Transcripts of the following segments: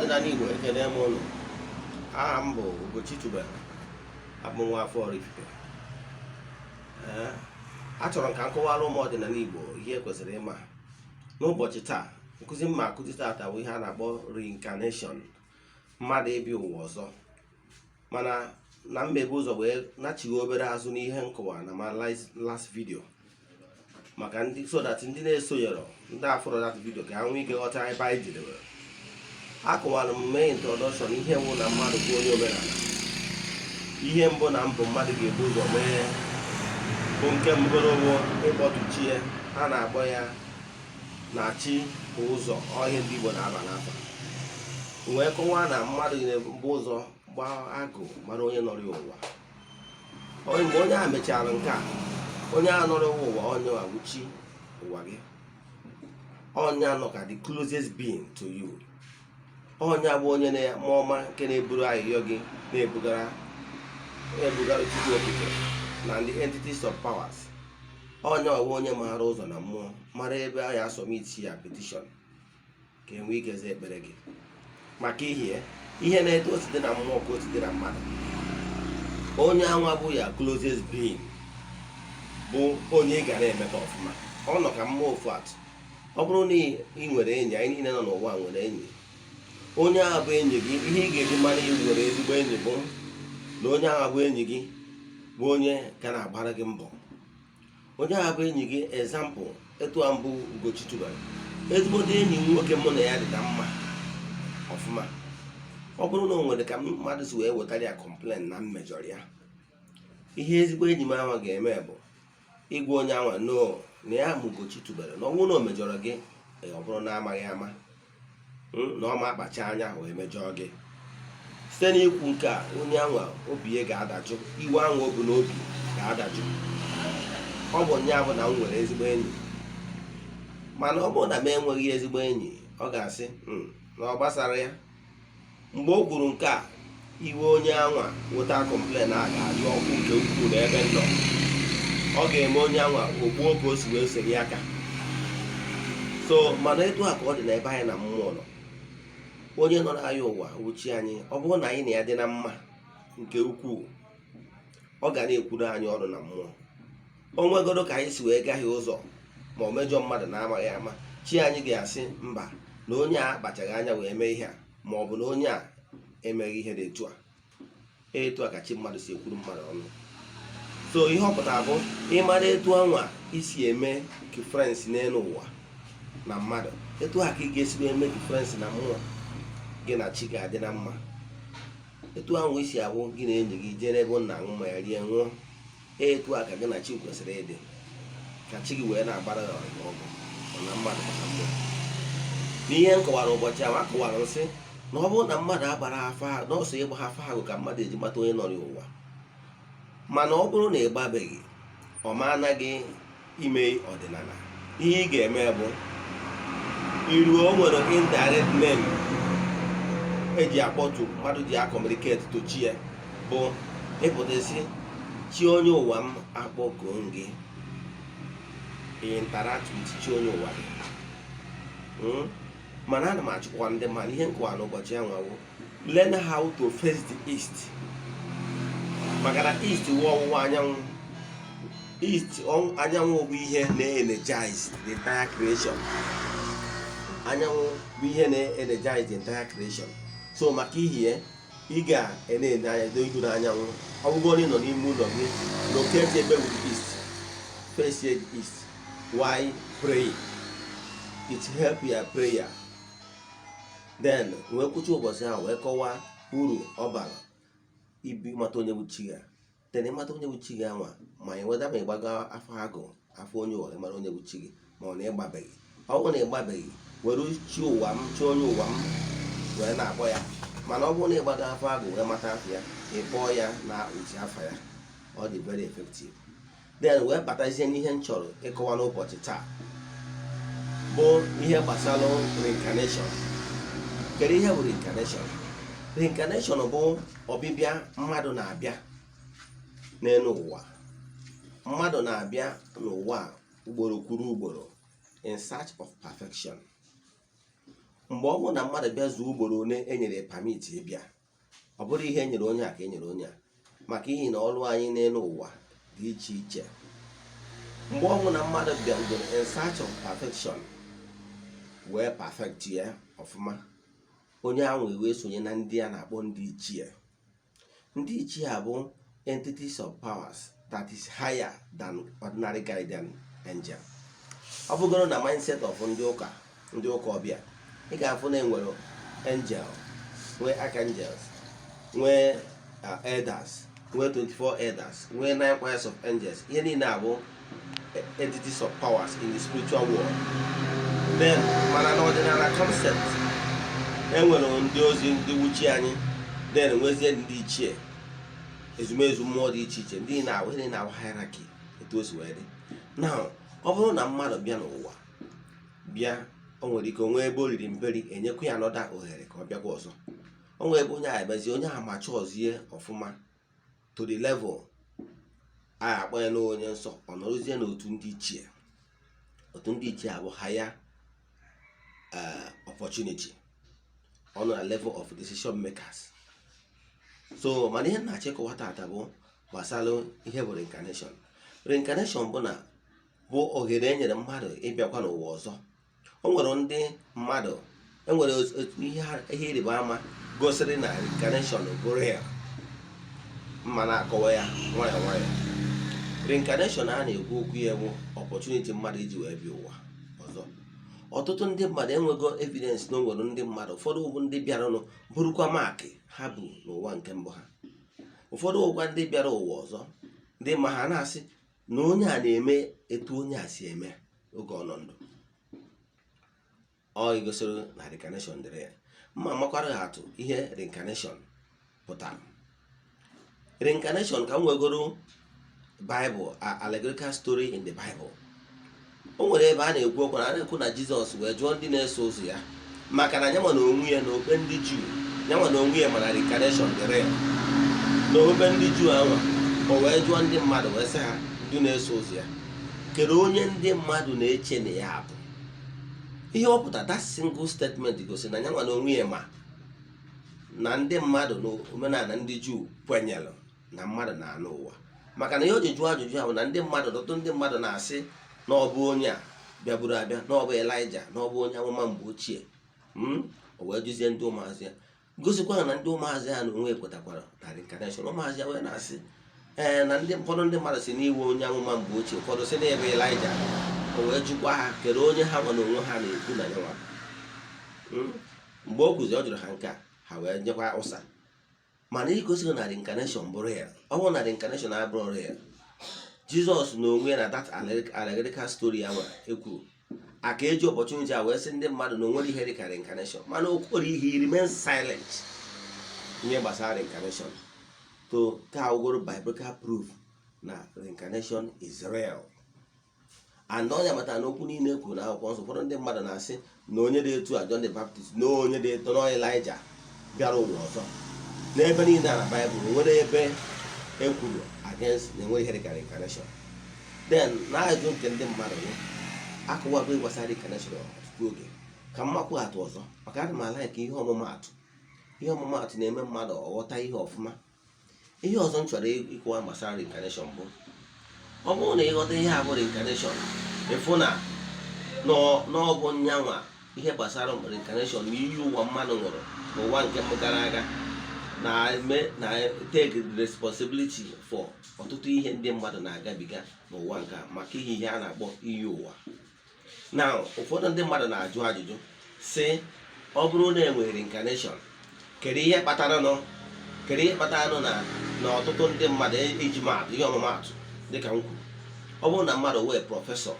Odinana Igbo ekele m ụnụ. Aha m bụ Ugochitubelu, abụ nwa afọ Oraifite. Achọrọ m ka m kọwara ụmụ ọdịnala Igbo ihe kwesịrị ịma. N'ụbọchị taa, nkụzi m akụzi tata bụ ihe a na-akpọ reincarnation, mmadụ ịbịa ụwa ọzọ. Mana na mmebu ụzọ wee nachighi obere azụ n'ihe nkọwa na ma last video, maka ndị so that ndị na-esonyere ndị afọrọ that video ka ha nwee ike ghọta ebe anyị jedewere. Akọwara m mee introduction ihe mbụ na mmadụ bụ onye omenala. Ihe mbụ na mbụ mmadụ ga-ebu ụzọ mee bụ nke mbụrụwo ịkpọtuchie, a na-akpọ ya na chi bụ ụzọ, ọhịa ndị Igbo na-aba n'afa. Wee kọwaa na mmadụ na-ebu ụzọ gbaa agụ mara onye nọrọ ụwa. Mgbe onye a mechara nke a, onye a nọrọ ụwa, onye awụchi ụwa gị, onye anọ ka the closest being to you. Onye bụ onye na-eme ọma nke na-eburu ahịhịa gị na-ebugara Chukwu okike na the entities of powers. Onye ọwụ onye maara ụzọ na mmụọ, mara ebe a ya asọmiti ya petition ka enwee ike zaa ekpere gị. Maka ihe na-eto site na mmụọ ka o site na mmadụ. Onye anwa bụ ya closest being, bụ onye ị ga na-emeta ọfụma. Ọ nọ ka mmụọ ofu atụ. Ọ bụrụ na ị nwere enyi, anyị niile nọ n'ụwa nwere enyi. Onye ahụ bụ enyi gị, ihe ị ga-eji mara ị nwere ezigbo enyi bụ na onye ahụ bụ enyi gị bụ onye ka na-agbara gị mbọ. Onye ahụ bụ enyi gị, example, etu a mbụ Ugochitubelu, ezigbote enyi nwoke mụ na ya dị ka mma ọfụma. Ọ bụrụ na o nwere ka mmadụ si wee wetara ya complain na mmejọrọ ya, ihe ezigbo enyi m anwa ga-eme bụ ịgwa onye anwa no na ya bụ Ugochitubelu, na ọ bụrụ na o mejọrọ gị, ọ bụrụ na amaghị ama, na ọ ma akpacha anya wee mejọọ gị. Site n'ikwu nke a, onye anwa obi ya ga-adajụ, iwe anwa obi n'obi ga-adajụ. Ọ bụ nya bụ na m nwere ezigbo enyi. Mana ọ bụrụ na m enweghị ezigbo enyi, ọ ga-asị na ọ gbasara ya. Mgbe o kwuru nke a, iwe onye anwa weta complain a ga-adị ọkụ nke ukwuu na ebe nọ. Ọ ga-eme onye anwa ogbuo ka o si wee seri aka. So mana etu a ka ọ dị na ebe anyị na mmụọ nọ. Onye nọ n'anya ụwa wuchi anyị, ọ bụrụ na anyị na ya dị na mma nke ukwuu, ọ ga na-ekwuru anyị ọrụ na mmụọ. O nwegoro ka anyị si wee gaghị ụzọ ma o mejọ mmadụ na-amaghị ama, chi anyị ga-asị mba na onye a kpachaghị anya wee mee ihe a, ma ọ bụ na onye a emeghị ihe dị etu a. Etu a ka chi mmadụ si ekwuru mmadụ ọnụ. So ihe ọ pụtara bụ ịmara etu anwa isi eme difference n'elu ụwa na mmadụ, etu a ka ị ga-esi eme difference na mmụọ gị na chi ga-adị na mma. Etu ahụ isi abụ gị na enyi gị jee n'ebe nna aṅụ ma ya rie ṅụọ. Etu a ka gị na chi kwesịrị ịdị, ka chi gị wee na-agbara ya ọgụ na mmadụ maka mmụọ. N'ihe m kọwara ụbọchị ahụ, akọwara nsị na ọ bụrụ na mmadụ agbara afa, n'ọsọ ịgba afa ahụ ka mmadụ eji mata onye nọ n'ụwa. Mana ọ bụrụ na ị gbabeghị, ọ ma anaghị ime ọdịnala, ihe ị ga-eme bụ iruo, o nwere indirect name eji akpọtu mmadụ ji akọmunicate to chi ya, bụ ịpụtasị chi onye ụwa m akpọkuo gị, interact with chi onye ụwa gị. Mana ana m achịkwa ndị mmadụ ihe nkọwa n'ụbọchị ahụ awụ learn how to face the east. Maka na east wụ ọwụwa anyanwụ. East anyanwụ bụ ihe na-energize the entire creation. Anyanwụ bụ ihe na-energize the entire creation. So maka ihe ị ga-ene anya ihu na anyanwụ. Ọ bụrụ na ị nọ n'ime ụlọ gị, locate ebe with east, face the east. Why pray? It help your prayer. Then wee kwuchi ụbọchị ahụ wee kọwaa uru ọ bara ibi mata onye bụ chi ya. Then ịmata onye bụ chi gị anwa, ma ị weda ma ịgbaga afọ agụ, afọ onye ụwa, ịmara onye bụ chi gị, ma ọ na ịgbabeghị. Ọ bụrụ na ịgbabeghị, were chi ụwa m, chi onye ụwa m wee na-akpọ ya. Mana ọ bụrụ na ịgbaga afọ agụ wee mata afọ ya, ị kpọọ ya na uche afọ ya, ọ dị very effective. Then wee batazie n'ihe m chọrọ ịkọwa n'ụbọchị taa bụ ihe gbasara reincarnation. Kedu ihe bụ reincarnation? Reincarnation bụ ọbịbịa mmadụ na-abịa n'elu ụwa. Mmadụ na-abịa n'ụwa ugboro kwuru ugboro in search of perfection. mgbe ọ bụrụ na mmadụ bịa zuo ugboro one enyere pamit ịbịa, ọ bụrụ ihe enyere onye a ka enyere onye a, maka ihi na ọrụ anyị n'elu ụwa dị iche iche. Mgbe ọ bụrụ na mmadụ bịagoro in search of perfection wee perfect ya ọfụma, onye ahụ wee sonye na ndị a na-akpọ ndị ichie. Ndị ichie a bụ entities of powers that is higher than ordinary guardian angel. Ọ bụgoro na mindset of ndị ụka ọbịa, ị ga-afụ na enwere angel, nwee archangels, nwee elders, nwee 24 elders, nwee 9 choirs of angels. Ihe niile abụ entities of powers in the spiritual world. Then mana na Odinana concept, enwere ndị ozi, ndị wuchi anyị, then nwezie ndị ichie, ezumezu mmụọ dị iche iche, ndị na-awụ ihe na-awụ hierarchy etu o si wee dị. Now ọ bụrụ na mmadụ bịa n'ụwa bịa, o nwere ike onwe ebe o riri mperi, enyekwa ya anọda ohere ka ọ bịakwa ọzọ. O nwere ebe onye a ebezie, onye a ma chọzie ọfụma to the level a akpọ ya na onye nsọ, ọ nọrọzie n'otu ndị ichie. Otu ndị ichie abụ higher opportunity, ọ nọ na level of decision makers. So mana ihe na-achịkọwa tata bụ gbasara ihe bụ reincarnation. Reincarnation bụ ohere e nyere mmadụ ịbịakwa n'ụwa ọzọ. O nwere ndị mmadụ, enwere ihe ịrịba ama gosiri na reincarnation bụ real, mma na-akọwa ya nwayọ nwayọ. Reincarnation a na-ekwu okwu ya bụ opportunity mmadụ iji wee bịa ụwa ọzọ. Ọtụtụ ndị mmadụ enwego evidence na o nwere ndị mmadụ, ụfọdụ bụ ndị bịaranụ bụrụkwa maakị ha bụ n'ụwa nke mbụ ha. Ụfọdụ ụgwa ndị bịara ụwa ọzọ, ndị ma ha na-asị na onye a na-eme etu onye a si eme oge ọ nọ ndụ. Ọ igosiri na reincarnation dịrị ya. Mma makwara ha atụ ihe reincarnation pụtara. Reincarnation ka m nwegoro Bible, allegorical story in the Bible. O nwere ebe a na-ekwu okwu na Jizọs wee jụọ ndị na-eso ụzọ ya, maka na nyanwa na onwe ya na okpe ndị Juu, nyanwa na onwe ya mana reincarnation dịrị ya na okpe ndị Juu anwa. O wee jụọ ndị mmadụ wee sị ha, ndị na-eso ụzọ ya, kedu onye ndị mmadụ na-eche na ya bụ? Ihe ọ pụtara, that single statement gosi na nyanwa na onwe ya ma na ndị mmadụ na omenala ndị Juu kwenyere na mmadụ na-anụ ụwa. Maka na ihe o ji jụọ ajụjụ ahụ na ndị mmadụ, ọtụtụ ndị mmadụ na-asị na ọ bụ onye a bịaburu abịa, na ọ bụ Elijah, na ọ bụ onye amụma mgbe ochie. O wee jụzie ndị ụmụazị ya, gosikwa na ndị ụmụazị ya na onwe ekwetakwara na reincarnation. Ụmụazị ya wee na-asị na ụfọdụ ndị mmadụ si n'iwe onye amụma mgbe ochie, ụfọdụ si n'ebe Elijah. O wee jụkwa ha kedu onye ha nwa na onwe ha na-ekwu na yanwa. Mgbe o kwuzi, ọ jụrụ ha nke a, ha wee nyekwa ụsa. Mana igosi na reincarnation bụrụ ya, ọ bụrụ na reincarnation abụrụ ya, Jizọs na onwe ya na that allegorical story ya nwere ekwuru aka eji opportunity a wee sị ndị mmadụ na onwere ihe dịka reincarnation, mana o kwere ihe, he remains silent ihe gbasara reincarnation. To ka ugoro biblical proof na reincarnation is real. And onye matara na okwu niile kwuru na akwụkwọ nsọ. Ụfọdụ ndị mmadụ na-asị na onye dị etu a John the Baptist, na onye dị etu na Elijah bịara ụwa ọzọ. N'ebe niile na Bible nwere ebe ekwuru against na enwere ihe dịka reincarnation. Then na-ajụ nke ndị mmadụ akụwago ịgbasara reincarnation ọtụtụ oge ka mmakwu atụ ọzọ, maka adị m ala nke ihe ọmụmaatụ na-eme mmadụ ọghọta ihe ọfụma. Ihe ọzọ m chọrọ ịkụwa gbasara reincarnation bụ, ọ bụrụ na ịghọta ihe abụ reincarnation, ịfụ na ọ bụ nyanwa ihe gbasara reincarnation na iyi ụwa mmadụ nwụrụ n'ụwa nke mbụ gara aga, na take responsibility for ọtụtụ ihe ndị mmadụ na-agabiga n'ụwa nke maka ihe a na-akpọ iyi ụwa. Na ụfọdụ ndị mmadụ na-ajụ ajụjụ sị, ọ bụrụ na enwere reincarnation, kedu ihe kpatara na ọtụtụ ndị mmadụ iji maatụ ihe ọmụmaatụ dịka m kwuru, ọ bụrụ na mmadụ wee prọfesọ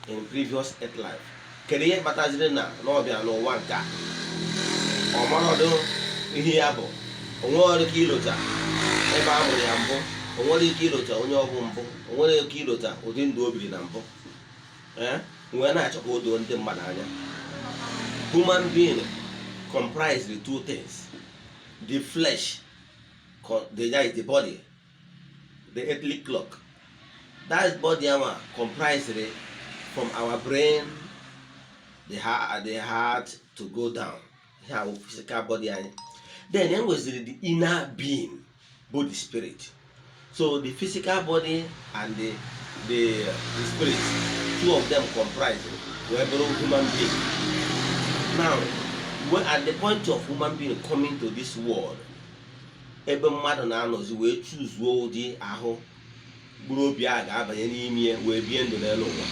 in previous earth life, kedu ihe kpataziri na ọbịa n'ụwa nke ọmarodụ ihe ya bụ? Onwere ike ilota ebe a mụrụ ya mbụ, onwere ike ilota onye ọbụ mbụ, onwere ike ilota ụdị ndụ o biri na mbụ. Wee na-achọ ka o doo ndị mmadụ anya. Human being comprise the two things: the flesh, the body, the earthly clock. That body comprised from our brain, the heart, to go down. Here physical body anyị. Then e nweziri the inner being, bụ the spirit. So the physical body and the spirit, two of them comprise wee bụrụ human being. Now, at the point of human being coming to this world, ebe mmadụ na-anọzi wee chuzuo ụdị ahụ mkpụrụ obi a ga-abanye n'ime ya wee bie ndụ n'elu ụwa.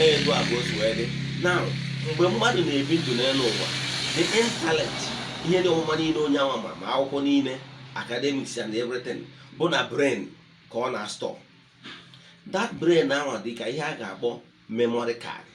Edu abụọ si wee dị. Now, mgbe mmadụ na-ebi ndụ n'elu ụwa, the intellect, ihe ndị ọmụma niile onye anwa ma akwụkwọ niile, academics and everything, bụ na brain ka ọ na-store. That brain anwa dị ka ihe a ga-akpọ memory card.